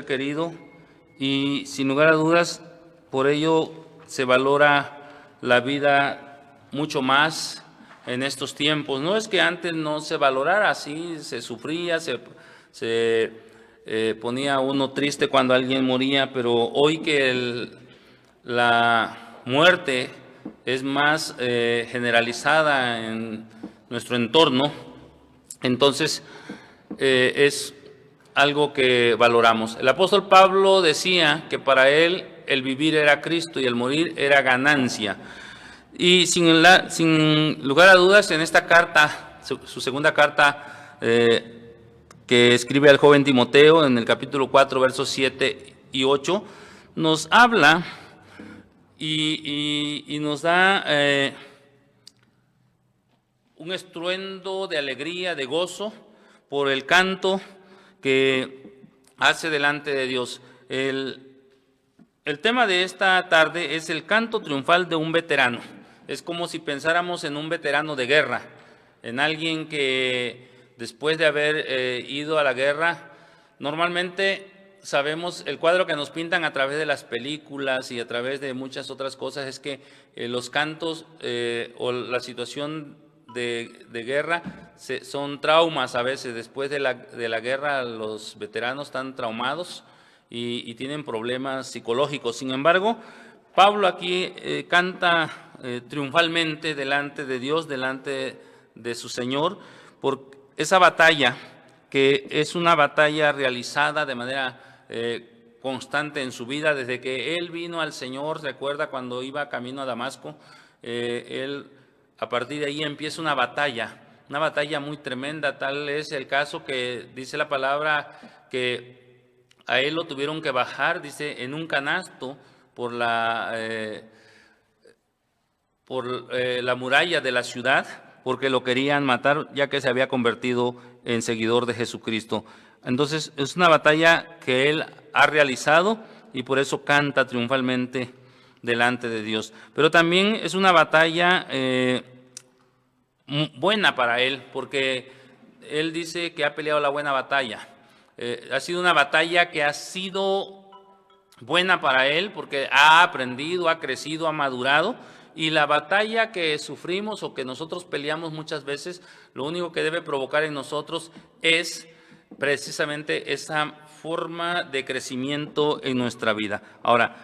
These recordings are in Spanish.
querido y sin lugar a dudas por ello se valora la vida mucho más en estos tiempos. No es que antes no se valorara, así se sufría, se ponía uno triste cuando alguien moría, pero hoy que la muerte es más generalizada en nuestro entorno, entonces es algo que valoramos. El apóstol Pablo decía que para él el vivir era Cristo y el morir era ganancia. Y sin lugar a dudas, en esta carta, su segunda carta que escribe al joven Timoteo, en el capítulo 4, versos 7 y 8, nos habla y nos da un estruendo de alegría, de gozo, por el canto que hace delante de Dios. El tema de esta tarde es el canto triunfal de un veterano. Es como si pensáramos en un veterano de guerra, en alguien que después de haber ido a la guerra, normalmente sabemos el cuadro que nos pintan a través de las películas y a través de muchas otras cosas es que los cantos o la situación de guerra son traumas a veces. Después de la guerra los veteranos están traumados y tienen problemas psicológicos. Sin embargo, Pablo aquí canta triunfalmente delante de Dios, delante de su Señor, por esa batalla que es una batalla realizada de manera constante en su vida. Desde que él vino al Señor, recuerda cuando iba camino a Damasco, él a partir de ahí empieza una batalla muy tremenda. Tal es el caso que dice la palabra que a él lo tuvieron que bajar, dice, en un canasto por la muralla de la ciudad, porque lo querían matar, ya que se había convertido en seguidor de Jesucristo. Entonces, es una batalla que él ha realizado y por eso canta triunfalmente delante de Dios. Pero también es una batalla buena para él, porque él dice que ha peleado la buena batalla. Ha sido una batalla que ha sido buena para él porque ha aprendido, ha crecido, ha madurado. Y la batalla que sufrimos o que nosotros peleamos muchas veces, lo único que debe provocar en nosotros es precisamente esa forma de crecimiento en nuestra vida. Ahora,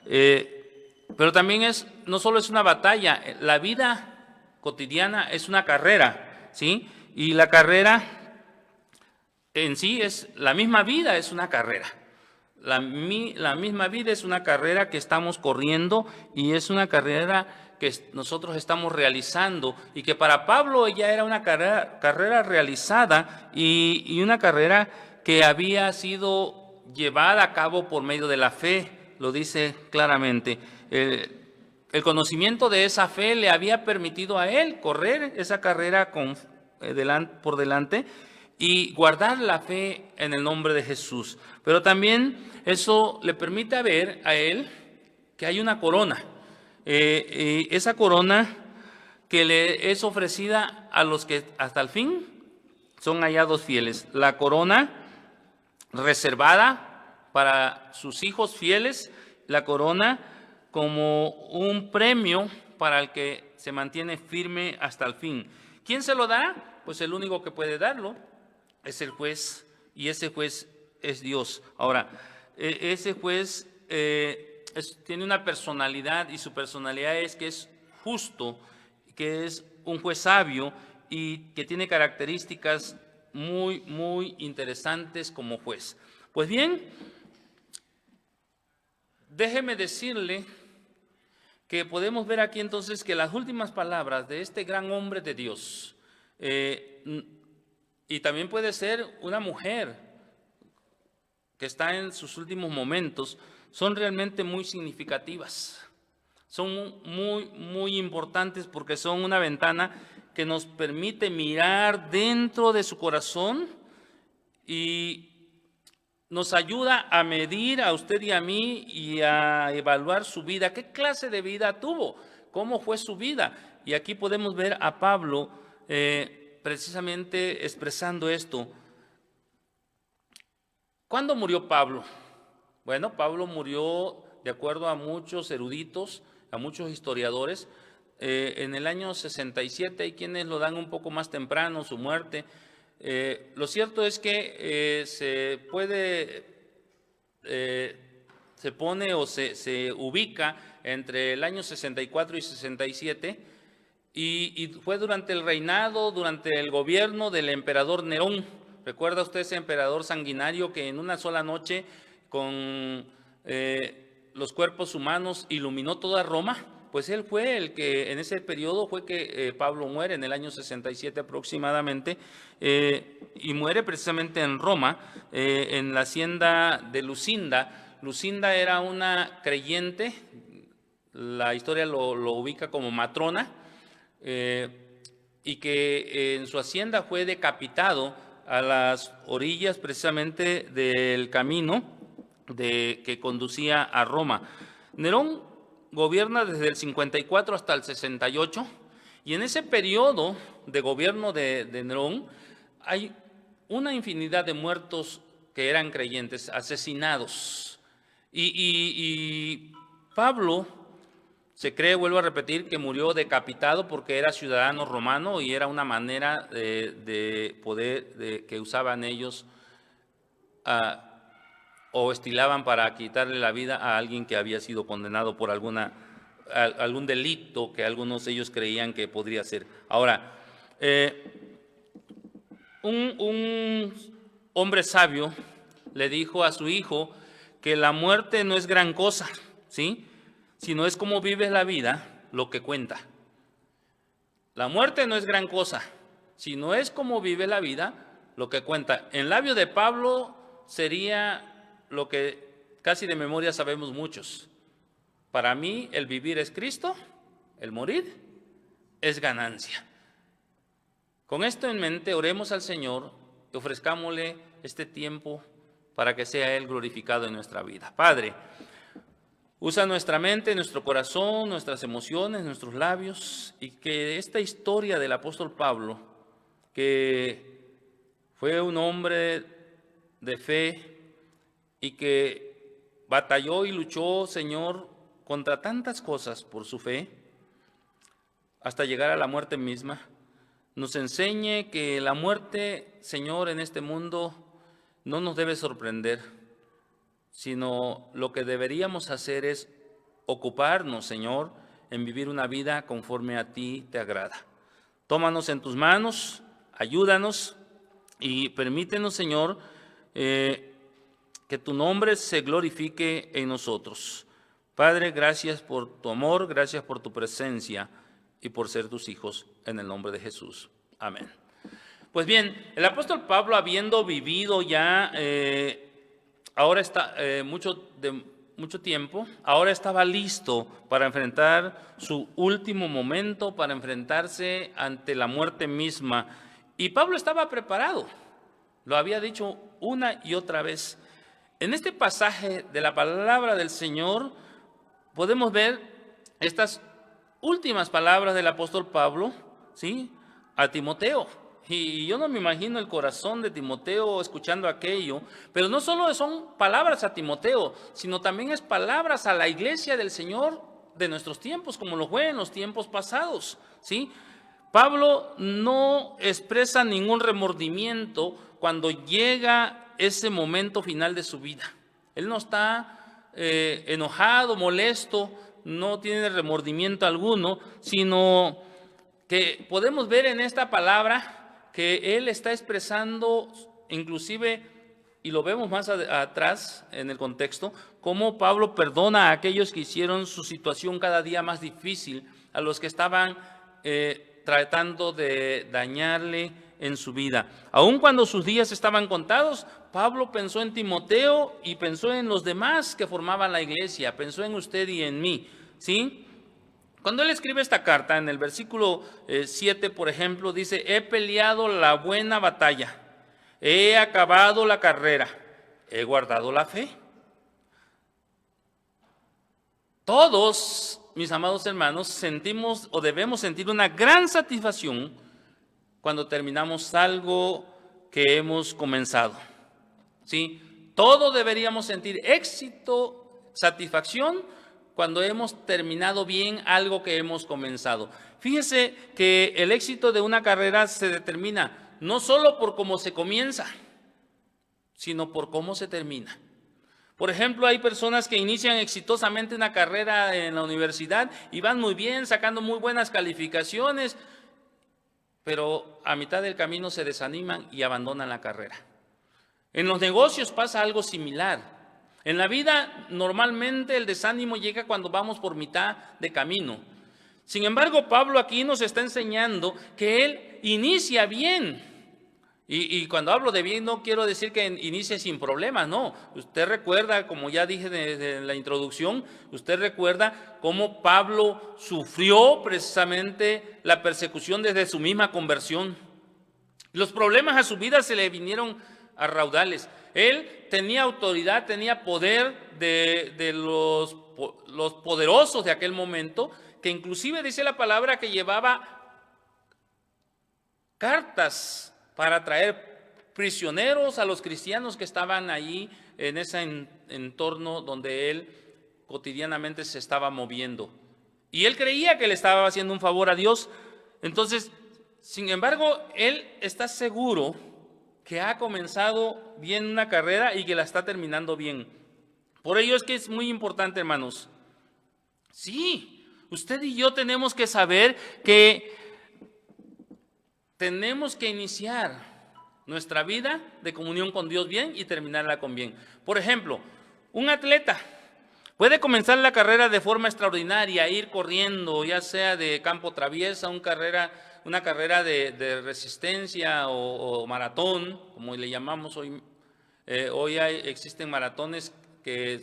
pero también no solo es una batalla, la vida cotidiana es una carrera, ¿sí? Y la carrera en sí es, la misma vida es una carrera. La misma vida es una carrera que estamos corriendo y es una carrera que nosotros estamos realizando y que para Pablo ya era una carrera realizada y una carrera que había sido llevada a cabo por medio de la fe, lo dice claramente. El conocimiento de esa fe le había permitido a él correr esa carrera por delante y guardar la fe en el nombre de Jesús. Pero también eso le permite ver a él que hay una corona. Esa corona que le es ofrecida a los que hasta el fin son hallados fieles. La corona reservada para sus hijos fieles, la corona como un premio para el que se mantiene firme hasta el fin. ¿Quién se lo dará? Pues el único que puede darlo es el juez, y ese juez es Dios. Ahora, ese juez tiene una personalidad, y su personalidad es que es justo, que es un juez sabio y que tiene características muy, muy interesantes como juez. Pues bien, déjeme decirle que podemos ver aquí entonces que las últimas palabras de este gran hombre de Dios, y también puede ser una mujer que está en sus últimos momentos, son realmente muy significativas. Son muy, muy importantes porque son una ventana que nos permite mirar dentro de su corazón y nos ayuda a medir a usted y a mí y a evaluar su vida. ¿Qué clase de vida tuvo? ¿Cómo fue su vida? Y aquí podemos ver a Pablo precisamente expresando esto. ¿Cuándo murió Pablo? Bueno, Pablo murió, de acuerdo a muchos eruditos, a muchos historiadores, en el año 67. Hay quienes lo dan un poco más temprano, su muerte. Lo cierto es que se pone o se ubica entre el año 64 y 67, y fue durante el reinado, durante el gobierno del emperador Nerón. ¿Recuerda usted ese emperador sanguinario que en una sola noche con los cuerpos humanos iluminó toda Roma? Pues él fue el que en ese periodo fue que Pablo muere en el año 67 aproximadamente, y muere precisamente en Roma, en la hacienda de Lucinda. Lucinda era una creyente, la historia lo ubica como matrona, y que en su hacienda fue decapitado a las orillas precisamente del camino que conducía a Roma. Nerón gobierna desde el 54 hasta el 68, y en ese periodo de gobierno de Nerón hay una infinidad de muertos que eran creyentes, asesinados. Y Pablo se cree, vuelvo a repetir, que murió decapitado porque era ciudadano romano y era una manera de poder que usaban ellos o estilaban para quitarle la vida a alguien que había sido condenado por algún delito que algunos de ellos creían que podría ser. Ahora, un hombre sabio le dijo a su hijo que la muerte no es gran cosa, ¿sí?, sino es cómo vives la vida lo que cuenta. La muerte no es gran cosa, sino es cómo vive la vida lo que cuenta. En labio de Pablo sería lo que casi de memoria sabemos muchos. Para mí el vivir es Cristo, el morir es ganancia. Con esto en mente, oremos al Señor y ofrezcámosle este tiempo para que sea Él glorificado en nuestra vida. Padre, usa nuestra mente, nuestro corazón, nuestras emociones, nuestros labios, y que esta historia del apóstol Pablo, que fue un hombre de fe y que batalló y luchó, Señor, contra tantas cosas por su fe, hasta llegar a la muerte misma, nos enseñe que la muerte, Señor, en este mundo no nos debe sorprender, sino lo que deberíamos hacer es ocuparnos, Señor, en vivir una vida conforme a ti te agrada. Tómanos en tus manos, ayúdanos y permítenos, Señor, que tu nombre se glorifique en nosotros. Padre, gracias por tu amor, gracias por tu presencia y por ser tus hijos, en el nombre de Jesús. Amén. Pues bien, el apóstol Pablo, habiendo vivido ya ahora está mucho tiempo, ahora estaba listo para enfrentar su último momento, para enfrentarse ante la muerte misma. Y Pablo estaba preparado, lo había dicho una y otra vez. En este pasaje de la palabra del Señor podemos ver estas últimas palabras del apóstol Pablo, ¿sí?, a Timoteo. Y yo no me imagino el corazón de Timoteo escuchando aquello, pero no solo son palabras a Timoteo, sino también es palabras a la iglesia del Señor de nuestros tiempos, como lo fue en los tiempos pasados, ¿sí? Pablo no expresa ningún remordimiento cuando llega ese momento final de su vida. Él no está enojado, molesto, no tiene remordimiento alguno, sino que podemos ver en esta palabra que él está expresando, inclusive, y lo vemos más atrás en el contexto, cómo Pablo perdona a aquellos que hicieron su situación cada día más difícil, a los que estaban tratando de dañarle en su vida. Aun cuando sus días estaban contados, Pablo pensó en Timoteo y pensó en los demás que formaban la iglesia, pensó en usted y en mí, ¿sí? Cuando él escribe esta carta, en el versículo 7, por ejemplo, dice: he peleado la buena batalla, he acabado la carrera, he guardado la fe. Todos, mis amados hermanos, sentimos o debemos sentir una gran satisfacción cuando terminamos algo que hemos comenzado, ¿sí? Todos deberíamos sentir éxito, satisfacción, cuando hemos terminado bien algo que hemos comenzado. Fíjese que el éxito de una carrera se determina no solo por cómo se comienza, sino por cómo se termina. Por ejemplo, hay personas que inician exitosamente una carrera en la universidad y van muy bien, sacando muy buenas calificaciones, pero a mitad del camino se desaniman y abandonan la carrera. En los negocios pasa algo similar. En la vida normalmente el desánimo llega cuando vamos por mitad de camino. Sin embargo, Pablo aquí nos está enseñando que él inicia bien. Y cuando hablo de bien no quiero decir que inicie sin problemas, no. Usted recuerda, como ya dije de la introducción, usted recuerda cómo Pablo sufrió precisamente la persecución desde su misma conversión. Los problemas a su vida se le vinieron a raudales. Él tenía autoridad, tenía poder de los poderosos de aquel momento, que inclusive dice la palabra que llevaba cartas para traer prisioneros a los cristianos que estaban allí en ese entorno donde él cotidianamente se estaba moviendo. Y él creía que le estaba haciendo un favor a Dios. Entonces, sin embargo, él está seguro que ha comenzado bien una carrera y que la está terminando bien. Por ello es que es muy importante, hermanos. Sí, usted y yo tenemos que saber que tenemos que iniciar nuestra vida de comunión con Dios bien y terminarla con bien. Por ejemplo, un atleta puede comenzar la carrera de forma extraordinaria, ir corriendo, ya sea de campo traviesa, una carrera de resistencia o maratón, como le llamamos hoy. Hoy existen maratones que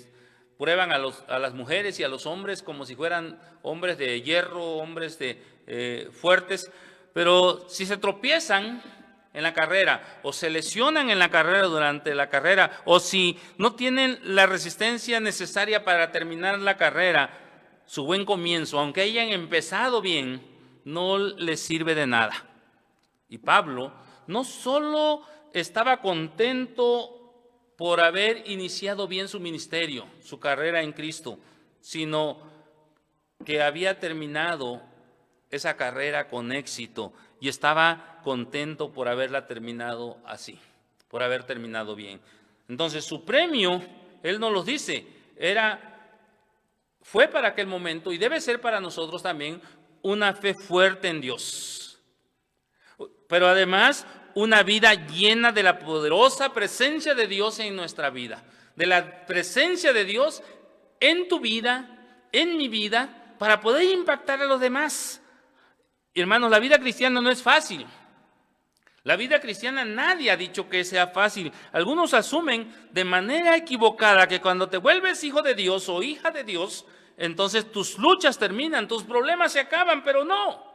prueban a las mujeres y a los hombres como si fueran hombres de hierro, hombres fuertes, pero si se tropiezan en la carrera o se lesionan en la carrera durante la carrera o si no tienen la resistencia necesaria para terminar la carrera, su buen comienzo, aunque hayan empezado bien, no les sirve de nada. Y Pablo no solo estaba contento por haber iniciado bien su ministerio, su carrera en Cristo, sino que había terminado esa carrera con éxito y estaba contento por haberla terminado así, por haber terminado bien. Entonces su premio, él nos lo dice, fue para aquel momento y debe ser para nosotros también una fe fuerte en Dios, pero además una vida llena de la poderosa presencia de Dios en nuestra vida, de la presencia de Dios en tu vida, en mi vida, para poder impactar a los demás. Hermanos, la vida cristiana no es fácil. La vida cristiana nadie ha dicho que sea fácil. Algunos asumen de manera equivocada que cuando te vuelves hijo de Dios o hija de Dios, entonces tus luchas terminan, tus problemas se acaban, pero no.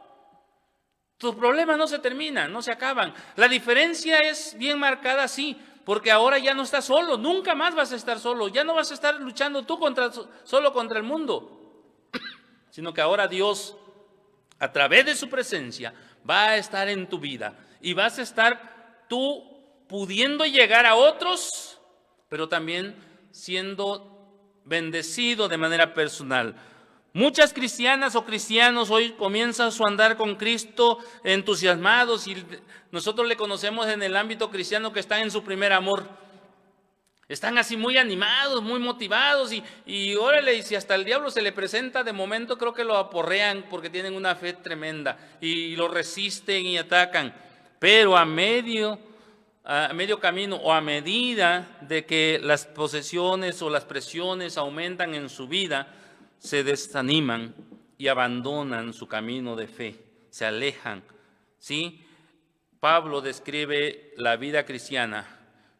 Tus problemas no se terminan, no se acaban. La diferencia es bien marcada, sí, porque ahora ya no estás solo, nunca más vas a estar solo, ya no vas a estar luchando tú solo contra el mundo, sino que ahora Dios, a través de su presencia, va a estar en tu vida y vas a estar tú pudiendo llegar a otros, pero también siendo bendecido de manera personal. Muchas cristianas o cristianos hoy comienzan su andar con Cristo entusiasmados y nosotros le conocemos en el ámbito cristiano que están en su primer amor. Están así muy animados, muy motivados y órale, y si hasta el diablo se le presenta de momento, creo que lo aporrean porque tienen una fe tremenda y lo resisten y atacan. Pero a medio camino o a medida de que las posesiones o las presiones aumentan en su vida, se desaniman y abandonan su camino de fe, se alejan, ¿sí? Pablo describe la vida cristiana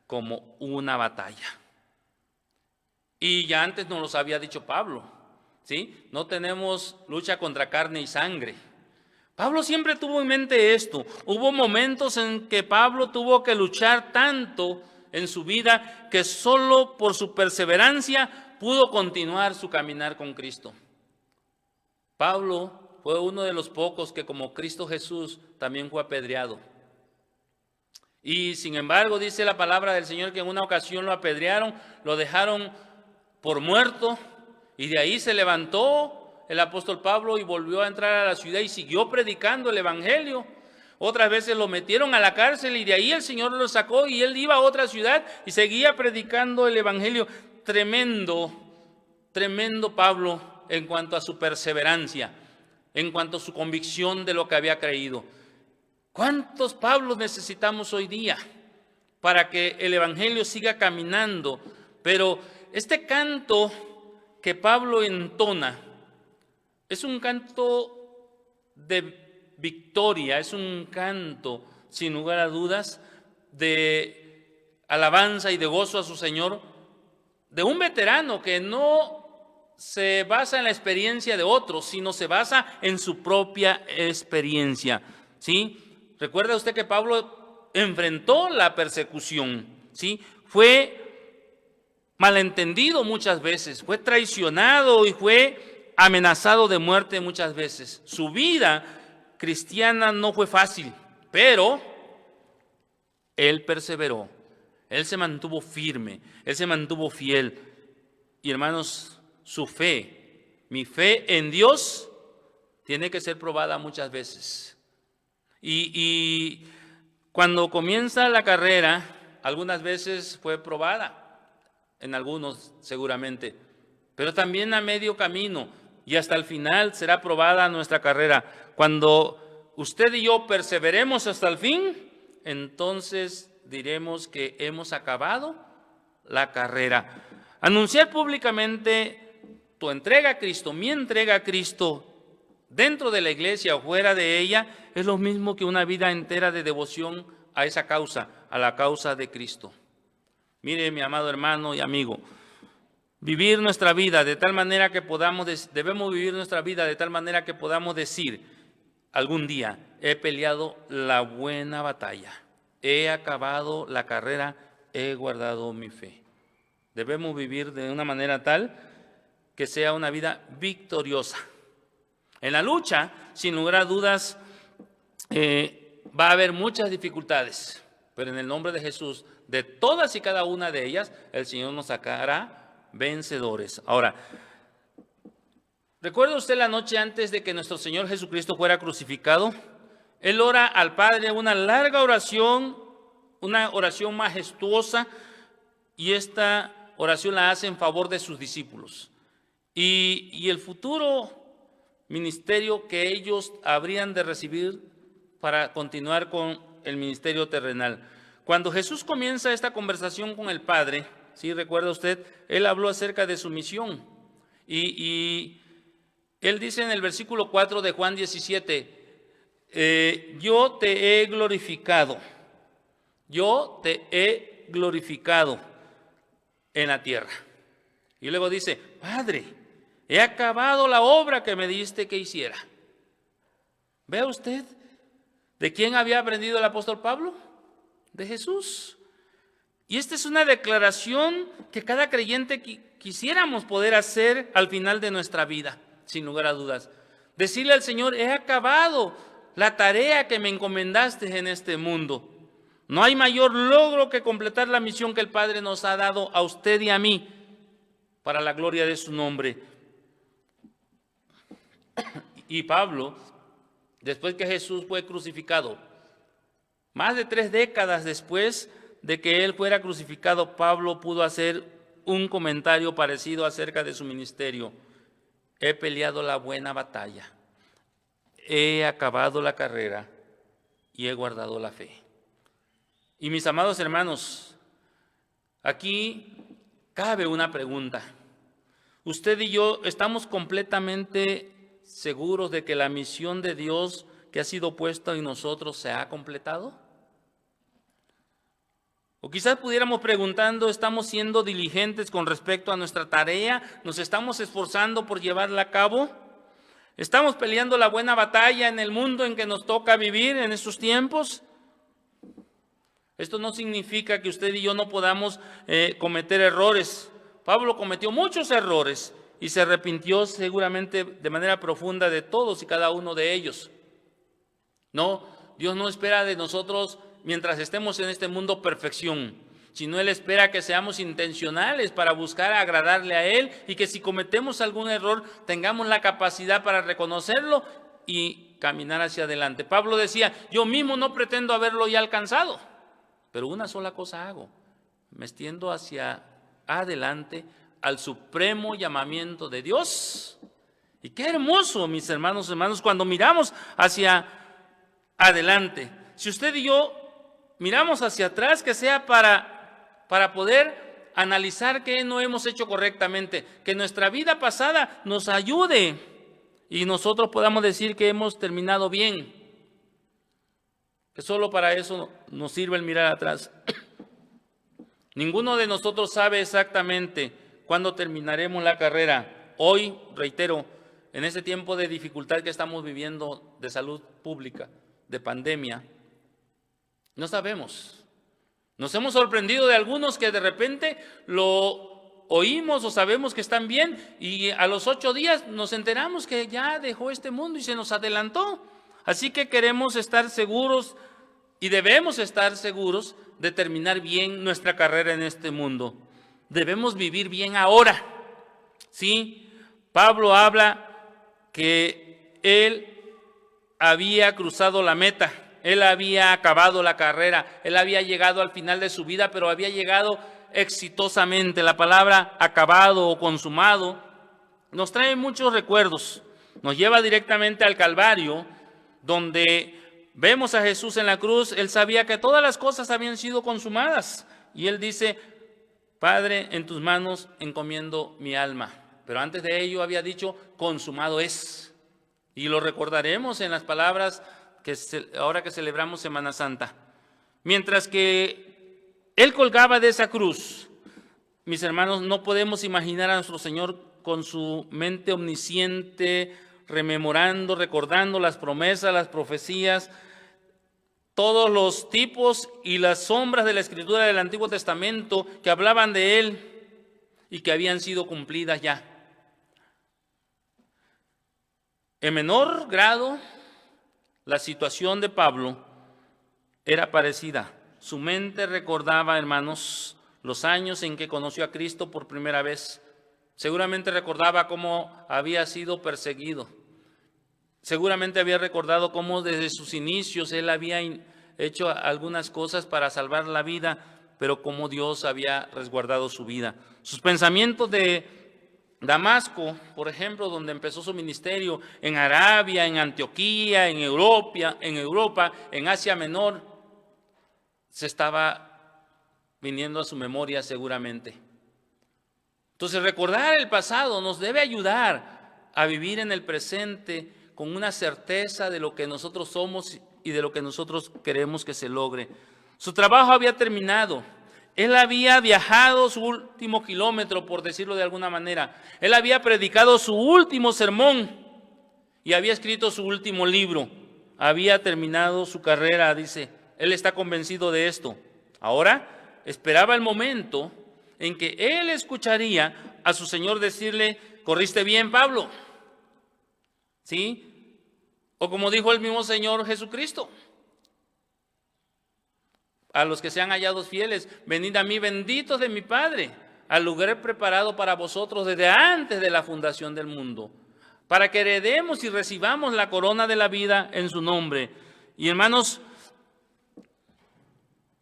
como una batalla. Y ya antes nos los había dicho Pablo, ¿sí? No tenemos lucha contra carne y sangre. Pablo siempre tuvo en mente esto. Hubo momentos en que Pablo tuvo que luchar tanto en su vida que solo por su perseverancia pudo continuar su caminar con Cristo. Pablo fue uno de los pocos que como Cristo Jesús también fue apedreado. Y sin embargo, dice la palabra del Señor que en una ocasión lo apedrearon, lo dejaron por muerto, y de ahí se levantó el apóstol Pablo y volvió a entrar a la ciudad y siguió predicando el evangelio. Otras veces lo metieron a la cárcel y de ahí el Señor lo sacó y él iba a otra ciudad y seguía predicando el evangelio. Tremendo, tremendo Pablo en cuanto a su perseverancia, en cuanto a su convicción de lo que había creído. ¿Cuántos Pablos necesitamos hoy día para que el evangelio siga caminando? Pero este canto que Pablo entona es un canto de victoria, es un canto, sin lugar a dudas, de alabanza y de gozo a su Señor, de un veterano que no se basa en la experiencia de otros, sino se basa en su propia experiencia, ¿sí? Recuerda usted que Pablo enfrentó la persecución, ¿sí? Fue malentendido muchas veces, fue traicionado y fue amenazado de muerte muchas veces. Su vida cristiana no fue fácil, pero él perseveró, él se mantuvo firme, él se mantuvo fiel. Y hermanos, su fe, mi fe en Dios, tiene que ser probada muchas veces. Y cuando comienza la carrera, algunas veces fue probada, en algunos seguramente, pero también a medio camino y hasta el final será probada nuestra carrera. Cuando usted y yo perseveremos hasta el fin, entonces diremos que hemos acabado la carrera. Anunciar públicamente tu entrega a Cristo, mi entrega a Cristo, dentro de la iglesia o fuera de ella, es lo mismo que una vida entera de devoción a esa causa, a la causa de Cristo. Mire, mi amado hermano y amigo, vivir nuestra vida de tal manera que debemos vivir nuestra vida de tal manera que podamos decir algún día: he peleado la buena batalla, he acabado la carrera, he guardado mi fe. Debemos vivir de una manera tal que sea una vida victoriosa. En la lucha, sin lugar a dudas, va a haber muchas dificultades, pero en el nombre de Jesús, de todas y cada una de ellas, el Señor nos sacará vencedores. Ahora, ¿recuerda usted la noche antes de que nuestro Señor Jesucristo fuera crucificado? Él ora al Padre una larga oración, una oración majestuosa, y esta oración la hace en favor de sus discípulos. Y el futuro ministerio que ellos habrían de recibir para continuar con el ministerio terrenal. Cuando Jesús comienza esta conversación con el Padre, ¿sí recuerda usted? Él habló acerca de su misión. Y él dice en el versículo 4 de Juan 17, yo te he glorificado en la tierra. Y luego dice: Padre, he acabado la obra que me diste que hiciera. ¿Ve usted de quién había aprendido el apóstol Pablo? De Jesús. Y esta es una declaración que cada creyente quisiéramos poder hacer al final de nuestra vida, sin lugar a dudas. Decirle al Señor: he acabado la tarea que me encomendaste en este mundo. No hay mayor logro que completar la misión que el Padre nos ha dado a usted y a mí, para la gloria de su nombre. Y Pablo, después que Jesús fue crucificado, más de 3 décadas después de que él fuera crucificado, Pablo pudo hacer un comentario parecido acerca de su ministerio: he peleado la buena batalla, he acabado la carrera y he guardado la fe. Y mis amados hermanos, aquí cabe una pregunta. Usted y yo estamos completamente seguros de que la misión de Dios que ha sido puesta en nosotros se ha completado. O quizás pudiéramos preguntando: ¿estamos siendo diligentes con respecto a nuestra tarea? ¿Nos estamos esforzando por llevarla a cabo? ¿Estamos peleando la buena batalla en el mundo en que nos toca vivir en estos tiempos? Esto no significa que usted y yo no podamos cometer errores. Pablo cometió muchos errores y se arrepintió seguramente de manera profunda de todos y cada uno de ellos. No, Dios no espera de nosotros mientras estemos en este mundo, perfección, sino Él espera que seamos intencionales para buscar agradarle a Él y que si cometemos algún error tengamos la capacidad para reconocerlo y caminar hacia adelante. Pablo decía, yo mismo no pretendo haberlo ya alcanzado, pero una sola cosa hago, me extiendo hacia adelante al supremo llamamiento de Dios. Y qué hermoso, mis hermanos, cuando miramos hacia adelante. Si usted y yo miramos hacia atrás, que sea para poder analizar qué no hemos hecho correctamente, que nuestra vida pasada nos ayude y nosotros podamos decir que hemos terminado bien, que solo para eso nos sirve el mirar atrás. Ninguno de nosotros sabe exactamente cuándo terminaremos la carrera. Hoy, reitero, en este tiempo de dificultad que estamos viviendo de salud pública, de pandemia, no sabemos. Nos hemos sorprendido de algunos que de repente lo oímos o sabemos que están bien y a los 8 días nos enteramos que ya dejó este mundo y se nos adelantó. Así que queremos estar seguros y debemos estar seguros de terminar bien nuestra carrera en este mundo. Debemos vivir bien ahora. Sí, Pablo habla que él había cruzado la meta, él había acabado la carrera, él había llegado al final de su vida, pero había llegado exitosamente. La palabra acabado o consumado nos trae muchos recuerdos, nos lleva directamente al Calvario, donde vemos a Jesús en la cruz. Él sabía que todas las cosas habían sido consumadas y él dice, Padre, en tus manos encomiendo mi alma. Pero antes de ello había dicho, consumado es. Y lo recordaremos en las palabras que ahora que celebramos Semana Santa. Mientras que Él colgaba de esa cruz, mis hermanos, no podemos imaginar a nuestro Señor con su mente omnisciente, rememorando, recordando las promesas, las profecías, todos los tipos y las sombras de la Escritura del Antiguo Testamento que hablaban de Él y que habían sido cumplidas ya. En menor grado, la situación de Pablo era parecida. Su mente recordaba, hermanos, los años en que conoció a Cristo por primera vez. Seguramente recordaba cómo había sido perseguido. Seguramente había recordado cómo desde sus inicios él había hecho algunas cosas para salvar la vida, pero cómo Dios había resguardado su vida. Sus pensamientos de Damasco, por ejemplo, donde empezó su ministerio, en Arabia, en Antioquía, en Europa, en Asia Menor, se estaba viniendo a su memoria seguramente. Entonces, recordar el pasado nos debe ayudar a vivir en el presente con una certeza de lo que nosotros somos y de lo que nosotros queremos que se logre. Su trabajo había terminado. Él había viajado su último kilómetro, por decirlo de alguna manera. Él había predicado su último sermón y había escrito su último libro. Había terminado su carrera, dice. Él está convencido de esto. Ahora esperaba el momento en que él escucharía a su Señor decirle, ¿corriste bien, Pablo? ¿Sí? O como dijo el mismo Señor Jesucristo, a los que sean hallados fieles, venid a mí, benditos de mi Padre, al lugar preparado para vosotros desde antes de la fundación del mundo, para que heredemos y recibamos la corona de la vida en su nombre. Y hermanos,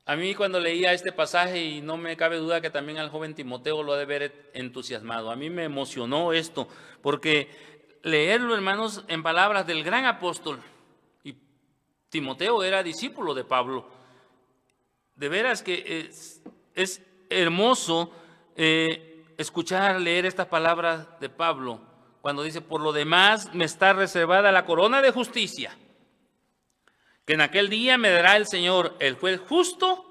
a mí cuando leía este pasaje, y no me cabe duda que también al joven Timoteo lo ha de ver entusiasmado, a mí me emocionó esto, porque leerlo, hermanos, en palabras del gran apóstol, y Timoteo era discípulo de Pablo. De veras que es hermoso escuchar, leer estas palabras de Pablo, cuando dice, por lo demás me está reservada la corona de justicia, que en aquel día me dará el Señor, el juez justo,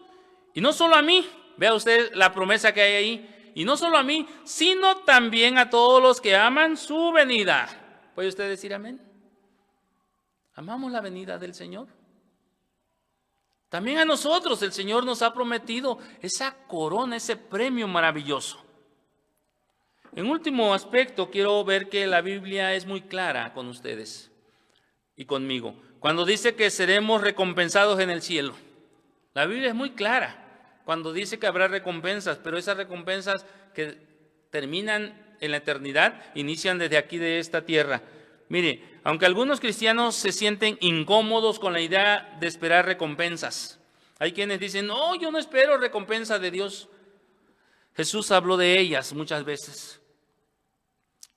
y no solo a mí, vea usted la promesa que hay ahí, y no solo a mí, sino también a todos los que aman su venida. ¿Puede usted decir amén? ¿Amamos la venida del Señor? También a nosotros el Señor nos ha prometido esa corona, ese premio maravilloso. En último aspecto, quiero ver que la Biblia es muy clara con ustedes y conmigo, cuando dice que seremos recompensados en el cielo. La Biblia es muy clara cuando dice que habrá recompensas, pero esas recompensas que terminan en la eternidad inician desde aquí de esta tierra. Mire, aunque algunos cristianos se sienten incómodos con la idea de esperar recompensas, hay quienes dicen, no, yo no espero recompensa de Dios. Jesús habló de ellas muchas veces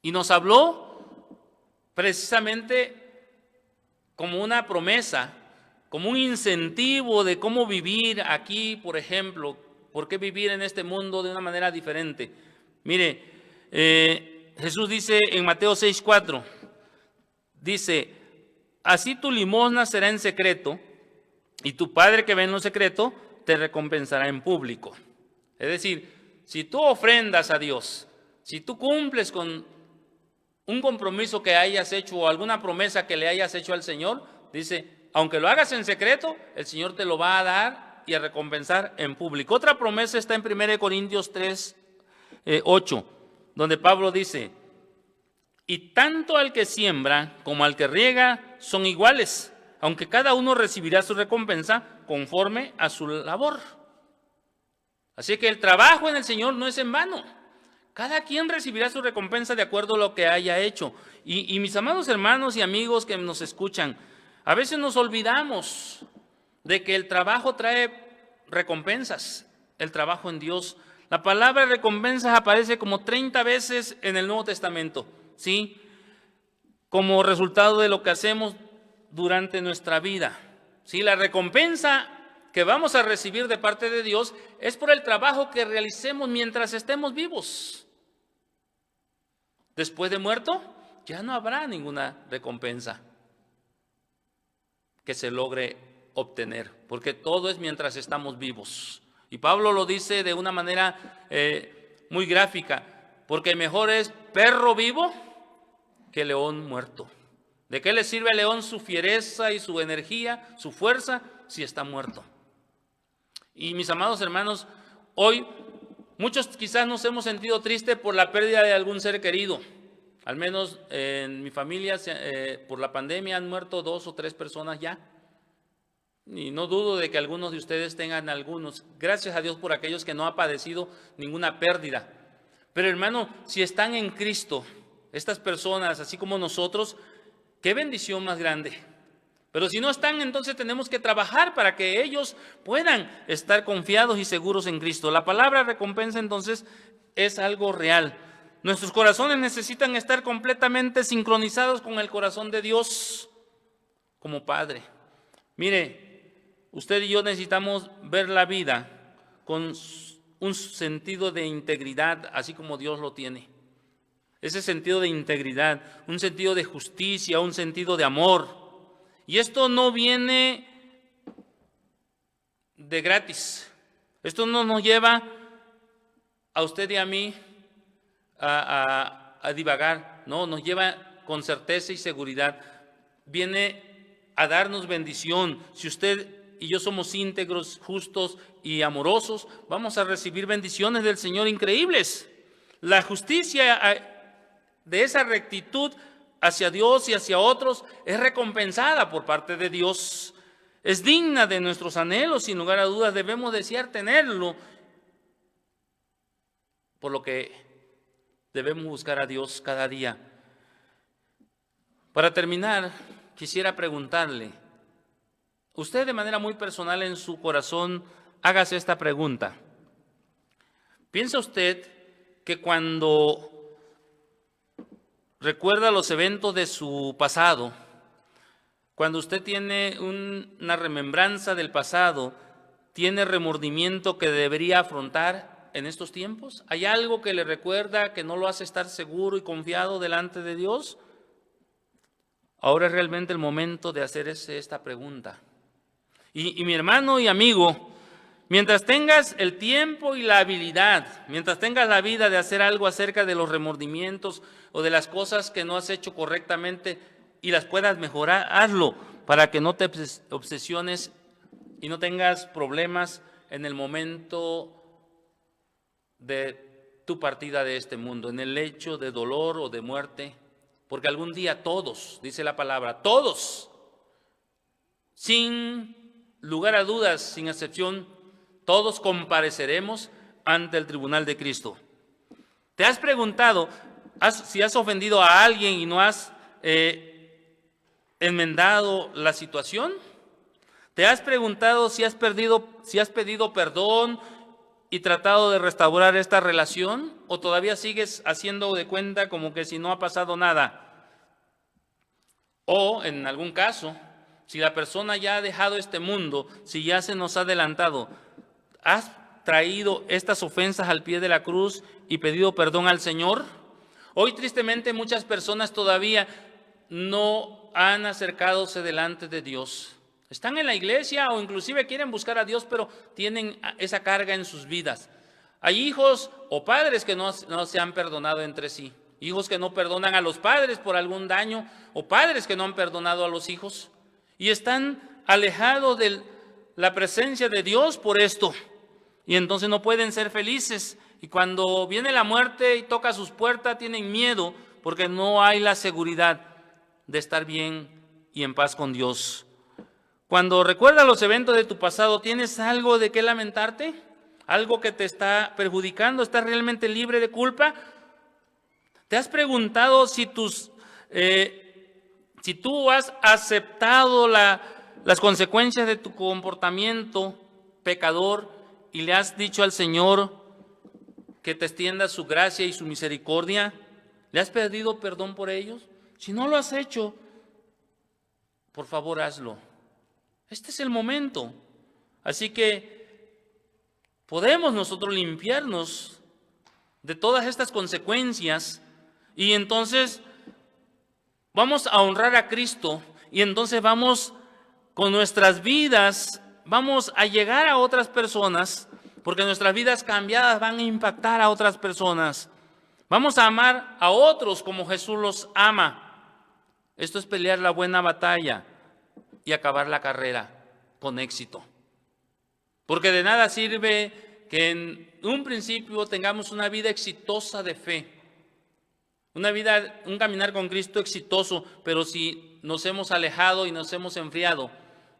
y nos habló precisamente como una promesa, como un incentivo de cómo vivir aquí, por ejemplo, por qué vivir en este mundo de una manera diferente. Mire, Jesús dice en Mateo 6:4, dice, así tu limosna será en secreto, y tu Padre que ve en lo secreto te recompensará en público. Es decir, si tú ofrendas a Dios, si tú cumples con un compromiso que hayas hecho o alguna promesa que le hayas hecho al Señor, dice, aunque lo hagas en secreto, el Señor te lo va a dar y a recompensar en público. Otra promesa está en 1 Corintios 3:8, donde Pablo dice, y tanto al que siembra como al que riega son iguales, aunque cada uno recibirá su recompensa conforme a su labor. Así que el trabajo en el Señor no es en vano. Cada quien recibirá su recompensa de acuerdo a lo que haya hecho. Y mis amados hermanos y amigos que nos escuchan, a veces nos olvidamos de que el trabajo trae recompensas, el trabajo en Dios. La palabra recompensas aparece como 30 veces en el Nuevo Testamento, ¿sí? Como resultado de lo que hacemos durante nuestra vida, ¿sí? La recompensa que vamos a recibir de parte de Dios es por el trabajo que realicemos mientras estemos vivos. Después de muerto, ya no habrá ninguna recompensa que se logre obtener, porque todo es mientras estamos vivos. Y Pablo lo dice de una manera muy gráfica, porque mejor es perro vivo que león muerto. ¿De qué le sirve al león su fiereza y su energía, su fuerza, si está muerto? Y mis amados hermanos, hoy muchos quizás nos hemos sentido tristes por la pérdida de algún ser querido. Al menos en mi familia, por la pandemia han muerto 2 o 3 personas ya. Y no dudo de que algunos de ustedes tengan algunos. Gracias a Dios por aquellos que no han padecido ninguna pérdida. Pero hermano, si están en Cristo, estas personas, así como nosotros, qué bendición más grande. Pero si no están, entonces tenemos que trabajar para que ellos puedan estar confiados y seguros en Cristo. La palabra recompensa entonces es algo real. Nuestros corazones necesitan estar completamente sincronizados con el corazón de Dios como Padre. Mire, usted y yo necesitamos ver la vida con un sentido de integridad, así como Dios lo tiene. Ese sentido de integridad, un sentido de justicia, un sentido de amor. Y esto no viene de gratis. Esto no nos lleva a usted y a mí a divagar. No, nos lleva con certeza y seguridad. Viene a darnos bendición. Si usted y yo somos íntegros, justos y amorosos, vamos a recibir bendiciones del Señor increíbles. La justicia de esa rectitud hacia Dios y hacia otros es recompensada por parte de Dios. Es digna de nuestros anhelos, sin lugar a dudas debemos desear tenerlo, por lo que debemos buscar a Dios cada día. Para terminar, quisiera preguntarle, usted de manera muy personal en su corazón, hágase esta pregunta. ¿Piensa usted que cuando recuerda los eventos de su pasado, cuando usted tiene una remembranza del pasado, tiene remordimiento que debería afrontar en estos tiempos? ¿Hay algo que le recuerda que no lo hace estar seguro y confiado delante de Dios? Ahora es realmente el momento de hacerse esta pregunta. Y mi hermano y amigo, mientras tengas el tiempo y la habilidad, mientras tengas la vida de hacer algo acerca de los remordimientos o de las cosas que no has hecho correctamente y las puedas mejorar, hazlo para que no te obsesiones y no tengas problemas en el momento de tu partida de este mundo, en el lecho de dolor o de muerte, porque algún día todos, dice la palabra, todos, sin lugar a dudas, sin excepción, todos compareceremos ante el tribunal de Cristo. ¿Te has preguntado si has ofendido a alguien y no has enmendado la situación? ¿Te has preguntado si has pedido perdón y tratado de restaurar esta relación? ¿O todavía sigues haciendo de cuenta como que si no ha pasado nada? O, en algún caso, si la persona ya ha dejado este mundo, si ya se nos ha adelantado, ¿has traído estas ofensas al pie de la cruz y pedido perdón al Señor? Hoy, tristemente, muchas personas todavía no han acercadose delante de Dios. Están en la iglesia o inclusive quieren buscar a Dios, pero tienen esa carga en sus vidas. Hay hijos o padres que no se han perdonado entre sí. Hijos que no perdonan a los padres por algún daño, o padres que no han perdonado a los hijos. Y están alejados de la presencia de Dios por esto. Y entonces no pueden ser felices. Y cuando viene la muerte y toca sus puertas, tienen miedo porque no hay la seguridad de estar bien y en paz con Dios. Cuando recuerdas los eventos de tu pasado, ¿tienes algo de qué lamentarte? ¿Algo que te está perjudicando? ¿Estás realmente libre de culpa? ¿Te has preguntado si tú has aceptado las consecuencias de tu comportamiento pecador y le has dicho al Señor que te extienda su gracia y su misericordia? ¿Le has pedido perdón por ellos? Si no lo has hecho, por favor hazlo. Este es el momento. Así que podemos nosotros limpiarnos de todas estas consecuencias y entonces vamos a honrar a Cristo y entonces vamos con nuestras vidas, vamos a llegar a otras personas porque nuestras vidas cambiadas van a impactar a otras personas. Vamos a amar a otros como Jesús los ama. Esto es pelear la buena batalla y acabar la carrera con éxito. Porque de nada sirve que en un principio tengamos una vida exitosa de fe, un caminar con Cristo exitoso, pero si nos hemos alejado y nos hemos enfriado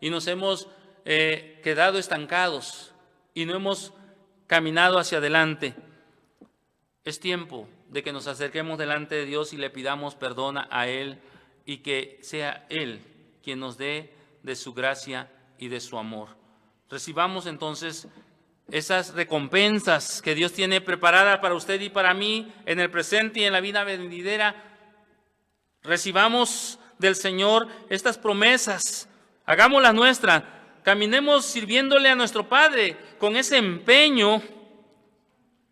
y nos hemos quedado estancados y no hemos caminado hacia adelante, es tiempo de que nos acerquemos delante de Dios y le pidamos perdón a Él y que sea Él quien nos dé de su gracia y de su amor. Recibamos entonces esas recompensas que Dios tiene preparadas para usted y para mí en el presente y en la vida venidera. Recibamos del Señor estas promesas, hagámoslas nuestras, caminemos sirviéndole a nuestro Padre con ese empeño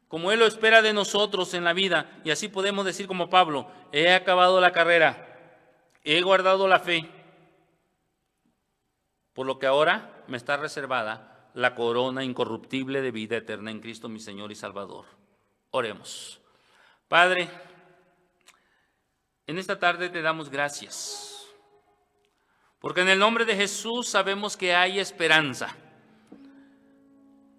como Él lo espera de nosotros en la vida, y así podemos decir como Pablo: he acabado la carrera, he guardado la fe, por lo que ahora me está reservada la corona incorruptible de vida eterna en Cristo mi Señor y Salvador. Oremos. Padre, en esta tarde te damos gracias, porque en el nombre de Jesús sabemos que hay esperanza,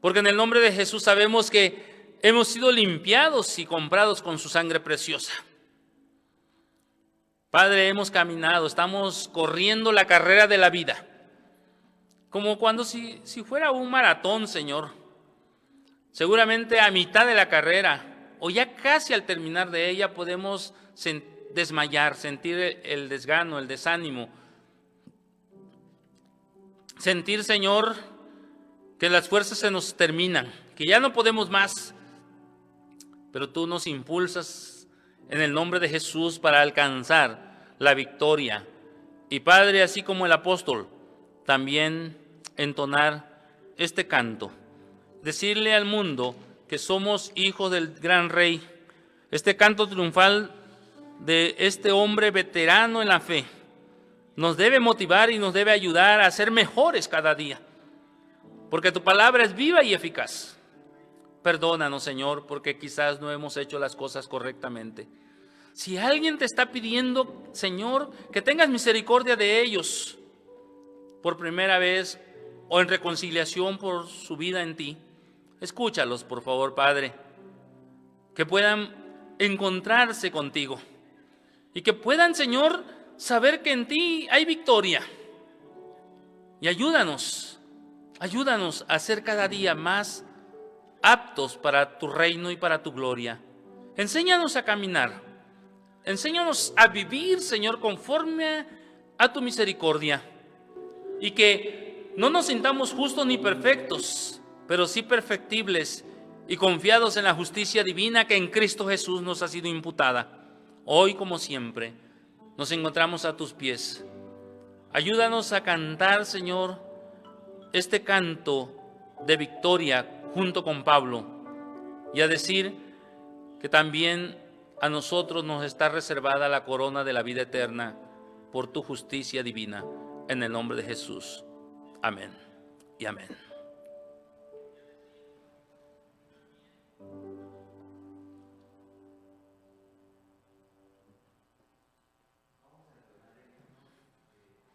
porque en el nombre de Jesús sabemos que hemos sido limpiados y comprados con su sangre preciosa. Padre, hemos caminado, estamos corriendo la carrera de la vida, como cuando si fuera un maratón, Señor. Seguramente a mitad de la carrera o ya casi al terminar de ella podemos desmayar, sentir el desgano, el desánimo. Sentir, Señor, que las fuerzas se nos terminan, que ya no podemos más. Pero tú nos impulsas en el nombre de Jesús para alcanzar la victoria. Y Padre, así como el apóstol, también entonar este canto. Decirle al mundo que somos hijos del gran Rey. Este canto triunfal de este hombre veterano en la fe nos debe motivar y nos debe ayudar a ser mejores cada día. Porque tu palabra es viva y eficaz. Perdónanos, Señor, porque quizás no hemos hecho las cosas correctamente. Si alguien te está pidiendo, Señor, que tengas misericordia de ellos por primera vez o en reconciliación por su vida en ti, escúchalos, por favor, Padre, que puedan encontrarse contigo y que puedan, Señor, saber que en ti hay victoria. Y ayúdanos Ayúdanos a ser cada día más aptos para tu reino y para tu gloria. Enséñanos a caminar. Enséñanos a vivir, Señor, conforme a tu misericordia. Y que no nos sintamos justos ni perfectos, pero sí perfectibles y confiados en la justicia divina que en Cristo Jesús nos ha sido imputada. Hoy, como siempre, nos encontramos a tus pies. Ayúdanos a cantar, Señor, este canto de victoria junto con Pablo y a decir que también a nosotros nos está reservada la corona de la vida eterna por tu justicia divina, en el nombre de Jesús. Amén y amén.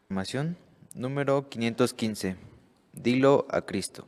Afirmación número 515. Dilo a Cristo.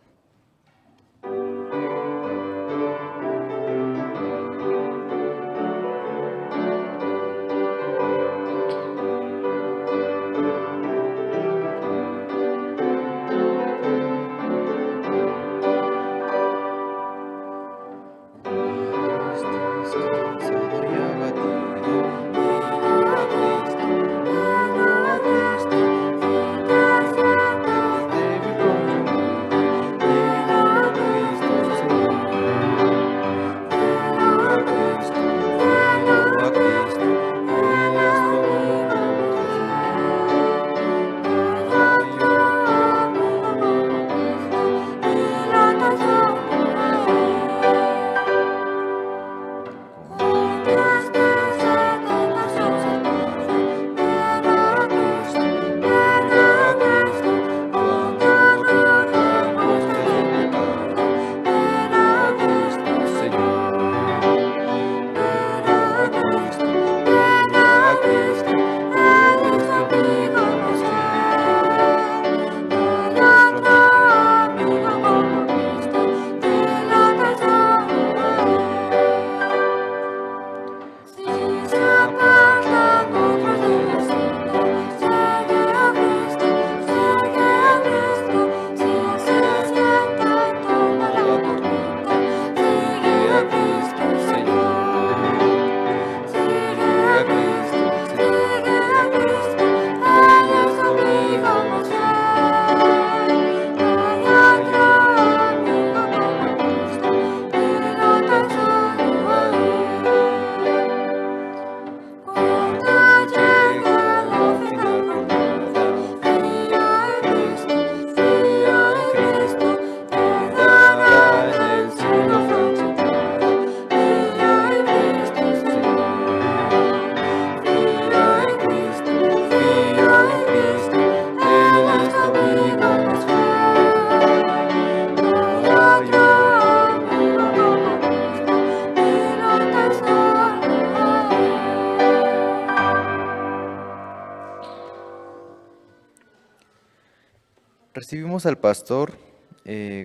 Recibimos al pastor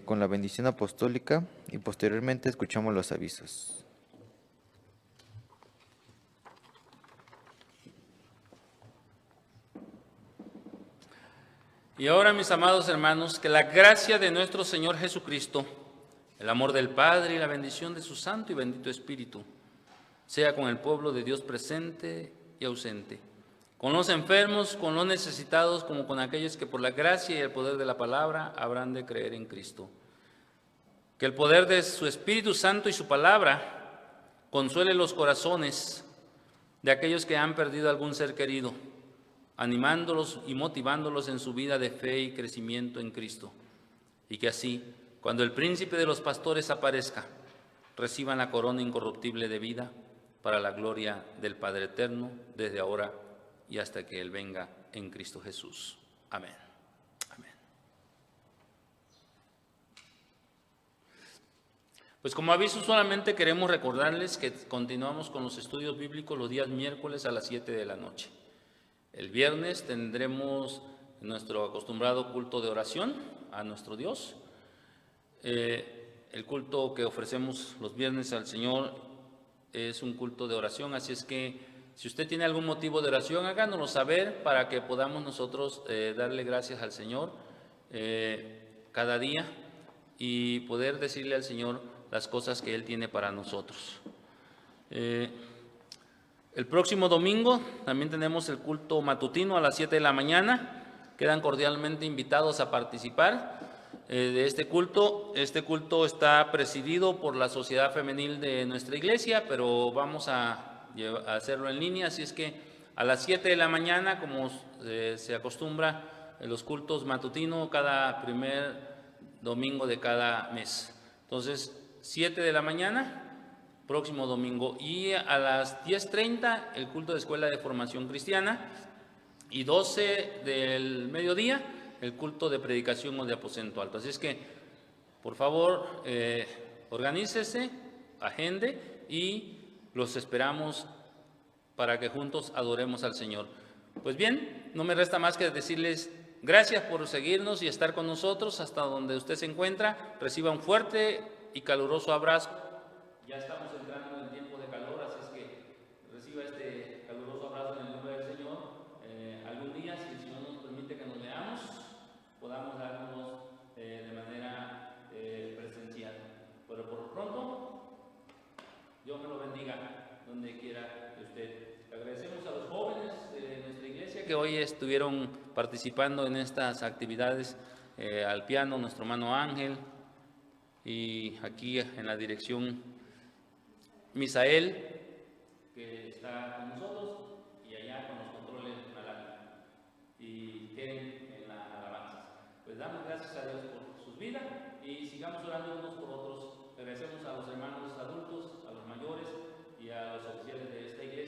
con la bendición apostólica y posteriormente escuchamos los avisos. Y ahora, mis amados hermanos, que la gracia de nuestro Señor Jesucristo, el amor del Padre y la bendición de su Santo y bendito Espíritu sea con el pueblo de Dios presente y ausente, con los enfermos, con los necesitados, como con aquellos que por la gracia y el poder de la palabra habrán de creer en Cristo. Que el poder de su Espíritu Santo y su palabra consuele los corazones de aquellos que han perdido algún ser querido, animándolos y motivándolos en su vida de fe y crecimiento en Cristo. Y que así, cuando el príncipe de los pastores aparezca, reciban la corona incorruptible de vida para la gloria del Padre Eterno, desde ahora y hasta que Él venga en Cristo Jesús. Amén. Amén. Pues como aviso solamente queremos recordarles que continuamos con los estudios bíblicos los días miércoles a las 7 de la noche. El viernes tendremos nuestro acostumbrado culto de oración a nuestro Dios. El culto que ofrecemos los viernes al Señor es un culto de oración, así es que si usted tiene algún motivo de oración, háganoslo saber para que podamos nosotros darle gracias al Señor. cada día y poder decirle al Señor las cosas que Él tiene para nosotros. El próximo domingo también tenemos el culto matutino a las 7 de la mañana. Quedan cordialmente invitados a participar de este culto. Este culto está presidido por la Sociedad Femenil de nuestra iglesia, pero vamos a hacerlo en línea, así es que a las 7 de la mañana, como se acostumbra en los cultos matutinos cada primer domingo de cada mes. Entonces, 7 de la mañana, próximo domingo, y a las 10:30 el culto de Escuela de Formación Cristiana, y 12 del mediodía el culto de predicación o de aposento alto. Así es que, por favor, organícese, agende y los esperamos para que juntos adoremos al Señor. Pues bien, no me resta más que decirles gracias por seguirnos y estar con nosotros hasta donde usted se encuentra. Reciba un fuerte y caluroso abrazo. Ya estamos entrando en tiempo de calor, así es que reciba este caluroso abrazo en el nombre del Señor. Algún día, si el Señor nos permite que nos veamos, podamos darnos de manera presencial. Pero por pronto, Dios me lo bendiga donde quiera que usted. Agradecemos a los jóvenes de nuestra iglesia que hoy estuvieron participando en estas actividades, al piano nuestro hermano Ángel, y aquí en la dirección Misael, que está con nosotros, y allá con los controles Malaki, y Ken en la alabanza. Pues damos gracias a Dios por sus vidas y sigamos orando unos por otros. Agradecemos a los hermanos adultos, a los mayores y a los oficiales de esta iglesia.